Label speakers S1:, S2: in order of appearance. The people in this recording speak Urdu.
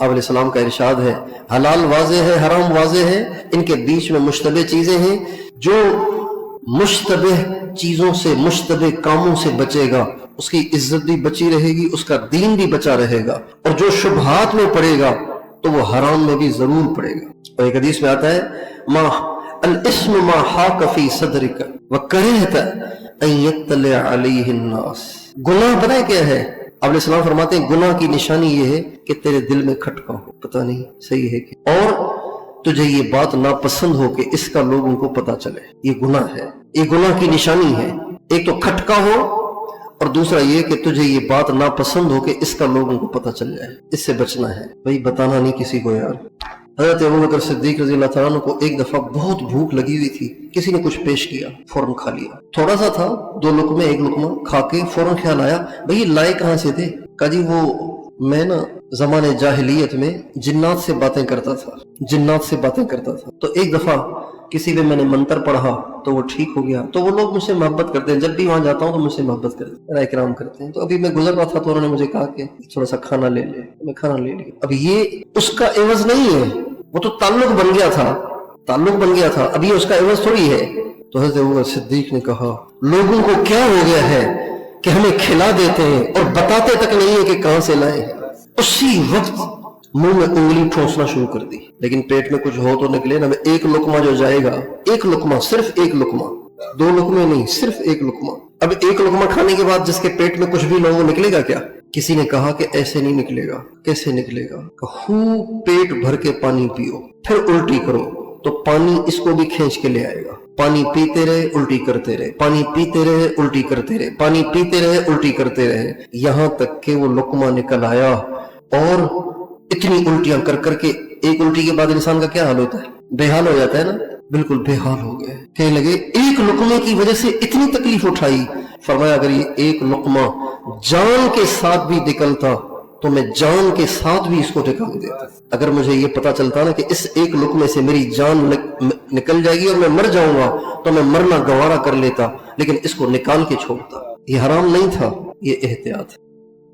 S1: آپ علیہ السلام کا ارشاد ہے حلال واضح ہے، حرام واضح ہے، ان کے بیچ میں مشتبہ چیزیں ہیں، جو مشتبہ چیزوں سے مشتبہ کاموں سے بچے گا اس کی عزت بھی بچی رہے گی، اس کا دین بھی بچا رہے گا، اور جو شبہات میں پڑے گا تو وہ حرام میں بھی ضرور پڑے گا۔ اور ایک حدیث میں آتا ہے ما الاسم ما حاک فی صدرک وکرہت ان یطلع علیہ الناس، گناہ پتہ ہے کیا ہے؟ آپ علیہ السلام فرماتے ہیں گناہ کی نشانی یہ ہے کہ تیرے دل میں کھٹکا ہو، پتہ نہیں صحیح ہے کہ، اور تجھے یہ بات ناپسند ہو کہ اس کا لوگوں کو پتہ چلے، یہ گناہ ہے، یہ گناہ کی نشانی ہے۔ ایک تو کھٹکا ہو، اور دوسرا یہ کہ تجھے یہ بات ناپسند ہو کہ اس کا لوگوں کو پتہ چل جائے، اس سے بچنا ہے بھائی، بتانا نہیں کسی کو یار۔ حضرت ابوبکر صدیق رضی اللہ تعالیٰ عنہ کو ایک دفعہ بہت بھوک لگی ہوئی تھی، کسی نے کچھ پیش کیا، فوراً کھا لیا، تھوڑا سا تھا، 2 لقمے، 1 لقمہ کھا کے فوراً خیال آیا بھئی لائے کہاں سے تھے؟ کہا جی وہ میں نا زمانے جاہلیت میں جنات سے باتیں کرتا تھا، جنات سے باتیں کرتا تھا، تو ایک دفعہ کسی پہ میں نے منتر پڑھا تو وہ ٹھیک ہو گیا، تو وہ لوگ مجھ سے محبت کرتے ہیں، جب بھی وہاں جاتا ہوں تو مجھ سے محبت کرتے ہیں، میرا اکرام کرتے ہیں۔ تو ابھی میں گزر رہا تھا تو انہوں نے مجھے کہا کہ تھوڑا سا کھانا لے لے، میں کھانا لے لیا۔ اب یہ اس کا عوض نہیں ہے، وہ تو تعلق بن گیا تھا، تعلق بن گیا تھا، اب یہ اس کا عوض تھوڑی ہے۔ تو حضرت ابوبکر صدیق نے کہا لوگوں کو کیا ہو گیا ہے کہ ہمیں کھلا دیتے ہیں اور بتاتے تک نہیں ہے کہ کہاں سے لائے ہیں۔ اسی وقت منہ میں انگلی ٹھونسنا شروع کر دی، لیکن پیٹ میں کچھ ہو تو نکلے نا۔ ایک لقمہ جو جائے گا، ایک لقمہ، صرف ایک لقمہ، 2 لقمے نہیں، صرف ایک لقمہ۔ اب ایک لقمہ کھانے کے بعد جس کے پیٹ میں کچھ بھی نہ ہو نکلے گا کیا؟ کسی نے کہا کہ ایسے نہیں نکلے گا۔ کیسے نکلے گا؟ کہ خوب پیٹ بھر کے پانی پیو، پھر الٹی کرو تو پانی اس کو بھی کھینچ کے لے آئے گا۔ پانی پیتے رہے، الٹی کرتے رہے، پانی پیتے رہے، الٹی کرتے رہے، پانی پیتے رہے، الٹی کرتے رہے، یہاں تک کہ وہ لقمہ نکل آیا۔ اور اتنی الٹیاں کر کر کے ایک الٹی کے بعد انسان کا کیا حال ہوتا ہے؟ بے حال ہو جاتا ہے نا، بالکل بے حال ہو گئے، کہنے لگے ایک لقمے کی وجہ سے اتنی تکلیف اٹھائی۔ فرمایا اگر یہ ایک لقمہ جان کے ساتھ بھی نکلتا تو میں جان کے ساتھ بھی اس کو نکال دیتا۔ اگر مجھے یہ پتا چلتا نا کہ اس ایک لقمے سے میری جان نکل جائے گی اور میں مر جاؤں گا تو میں مرنا گوارا کر لیتا، لیکن اس کو نکال کے چھوڑتا۔ یہ حرام نہیں تھا، یہ احتیاط ہے۔